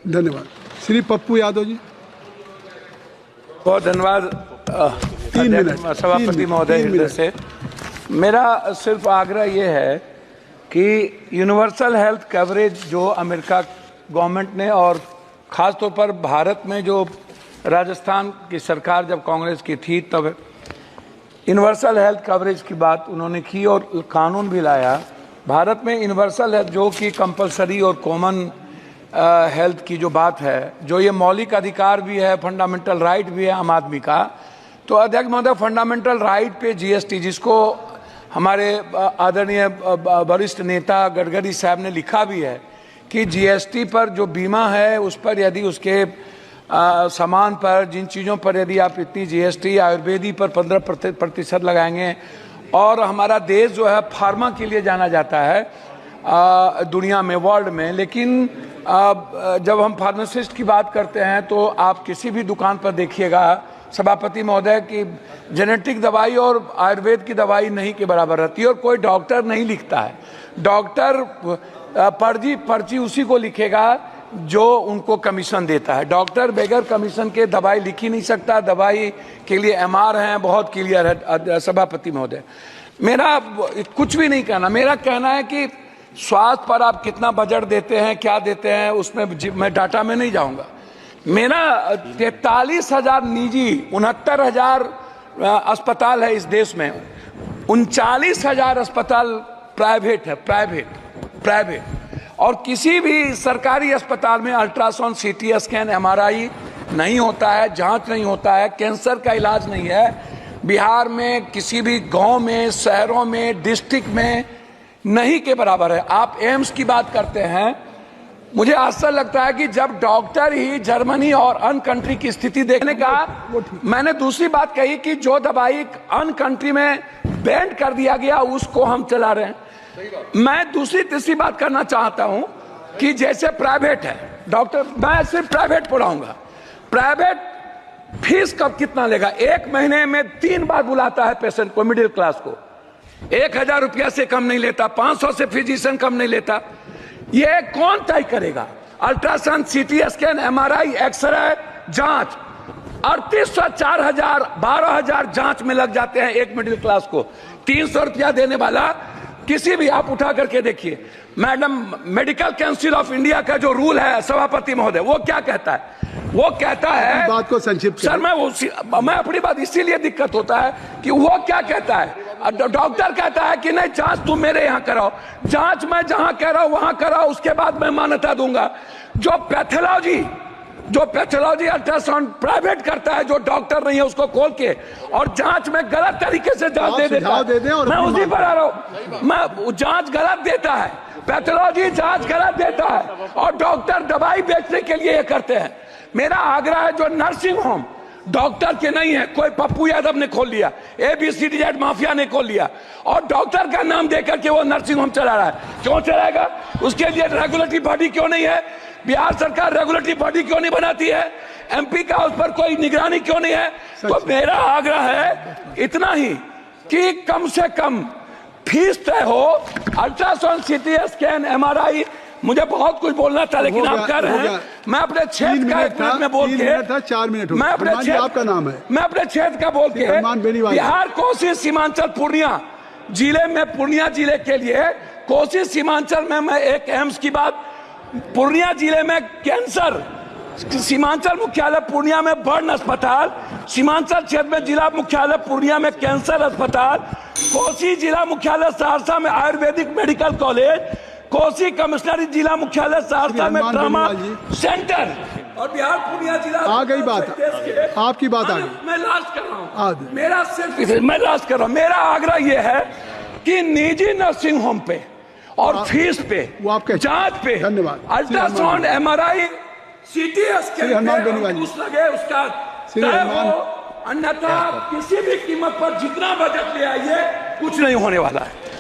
धन्यवाद। श्री पप्पू यादव जी। बहुत धन्यवाद 3 मिनट सभापति महोदय से। मेरा सिर्फ आग्रह ये है कि यूनिवर्सल हेल्थ कवरेज जो अमेरिका गवर्नमेंट ने और ख़ास तौर पर भारत में जो राजस्थान की सरकार जब कांग्रेस की थी तब यूनिवर्सल हेल्थ कवरेज की बात उन्होंने की और कानून भी लाया। भारत में यूनिवर्सल हेल्थ जो कि कंपलसरी और कॉमन हेल्थ की जो बात है, जो ये मौलिक अधिकार भी है, फंडामेंटल राइट भी है आम आदमी का। तो अध्यक्ष महोदय, फंडामेंटल राइट पे जीएसटी, जिसको हमारे आदरणीय वरिष्ठ नेता गडकरी साहब ने लिखा भी है कि जीएसटी पर जो बीमा है उस पर यदि उसके सामान पर जिन चीज़ों पर यदि आप इतनी जीएसटी, आयुर्वेदी पर 15% लगाएंगे, और हमारा देश जो है फार्मा के लिए जाना जाता है दुनिया में, वर्ल्ड में, लेकिन जब हम फार्मासिस्ट की बात करते हैं तो आप किसी भी दुकान पर देखिएगा सभापति महोदय की जेनेटिक दवाई और आयुर्वेद की दवाई नहीं के बराबर रहती है, और कोई डॉक्टर नहीं लिखता है। डॉक्टर पर्ची उसी को लिखेगा जो उनको कमीशन देता है। डॉक्टर बगैर कमीशन के दवाई लिख ही नहीं सकता। दवाई के लिए एमआर हैं, बहुत क्लियर है सभापति महोदय। मेरा कुछ भी नहीं कहना, मेरा कहना है कि स्वास्थ्य पर आप कितना बजट देते हैं, क्या देते हैं, उसमें मैं डाटा में नहीं जाऊंगा। मेरा 43,000 निजी, 69,000 अस्पताल है इस देश में, 39,000 अस्पताल प्राइवेट है, प्राइवेट। और किसी भी सरकारी अस्पताल में अल्ट्रासाउंड, सीटी स्कैन, एमआरआई नहीं होता है, जांच नहीं होता है, कैंसर का इलाज नहीं है। बिहार में किसी भी गांव में, शहरों में, डिस्ट्रिक्ट में नहीं के बराबर है। आप एम्स की बात करते हैं, मुझे आश्चर्य लगता है कि जब डॉक्टर ही जर्मनी और अन्य कंट्री की स्थिति देखने का, मैंने दूसरी बात कही कि जो दवाई अन्य कंट्री में बैन कर दिया गया उसको हम चला रहे हैं। मैं दूसरी तीसरी बात करना चाहता हूं कि जैसे प्राइवेट है डॉक्टर, मैं सिर्फ प्राइवेट पढ़ाऊंगा। प्राइवेट फीस कब कितना लेगा? 1 महीने में 3 बार बुलाता है पेशेंट को, मिडिल क्लास को। 1,000 रुपया से कम नहीं लेता, 500 से फिजिशियन कम नहीं लेता। ये कौन तय करेगा? Ultrasound, CT scan, MRI, x ray, जांच 3800, 4,000, 12,000 जांच में लग जाते हैं एक मिडिल क्लास को। 300 रुपया देने वाला किसी भी, आप उठा करके देखिए। Madam, medical council of India का जो रूल है सभापति महोदय, वो क्या कहता है? वो कहता है, बात को संक्षिप्त सर मैं अपनी बात, इसीलिए दिक्कत होता है कि वो क्या कहता है। डॉक्टर कहता है कि नहीं, जांच तुम मेरे यहाँ कराओ, जांच मैं जहां कह रहा हूं वहां कराओ, उसके बाद मैं मान्यता दूंगा। जो पैथोलॉजी अल्ट्रासाउंड प्राइवेट करता है, जो डॉक्टर नहीं है उसको खोल के, और जांच में गलत तरीके से जांच दे देता है। मैं उसी पर आ रहा हूं, मैं जांच गलत देता है, पैथोलॉजी जांच गलत देता है, और डॉक्टर दवाई बेचने के लिए ये करते हैं। मेरा आग्रह है, जो नर्सिंग होम डॉक्टर के नहीं है, कोई पप्पू यादव ने खोल लिया, ABCD माफिया ने खोल लिया, और डॉक्टर का नाम देकर के वो नर्सिंग होम चला रहा है। क्यों चलाएगा? उसके लिए रेगुलेटरी बॉडी क्यों नहीं है? बिहार सरकार रेगुलेटरी बॉडी क्यों नहीं बनाती है? MP का उस पर कोई निगरानी क्यों नहीं है? तो मेरा आग्रह है इतना ही कि कम से कम फीस तय हो। अल्ट्रासाउंड, सीटी स्कैन, एमआरआई, मुझे बहुत कुछ बोलना था लेकिन आप कर रहे हैं। मैं अपने क्षेत्र का 1 मिनट में बोल के, 4 मिनट मैं अपने क्षेत्र, आपका नाम है, मैं अपने क्षेत्र का बोल के, बिहार, कोसी, सीमांचल, पूर्णिया जिले में, पूर्णिया जिले के लिए, कोसी सीमांचल में मैं एक एम्स की बात, पूर्णिया जिले में कैंसर, सीमांचल मुख्यालय पूर्णिया में बर्न अस्पताल, सीमांचल क्षेत्र में जिला मुख्यालय पूर्णिया में कैंसर अस्पताल, कोसी जिला मुख्यालय सहरसा में आयुर्वेदिक मेडिकल कॉलेज, कोसी कमिश्नरी जिला मुख्यालय सहरसा में ट्रामा सेंटर, और बिहार पूर्णिया जिला। आ गई बात, आपकी बात आ गई। मैं लास्ट कर रहा हूँ, मेरा सिर्फ, मैं लास्ट कर रहा हूँ। मेरा आग्रह यह है कि निजी नर्सिंग होम पे और फीस पे, जांच पे, अल्ट्रासाउंड, एमआरआई, सीटी स्कैन लगे उसका तय हो, अन्यथा किसी भी कीमत पर जितना बजट ले आइए कुछ नहीं होने वाला है।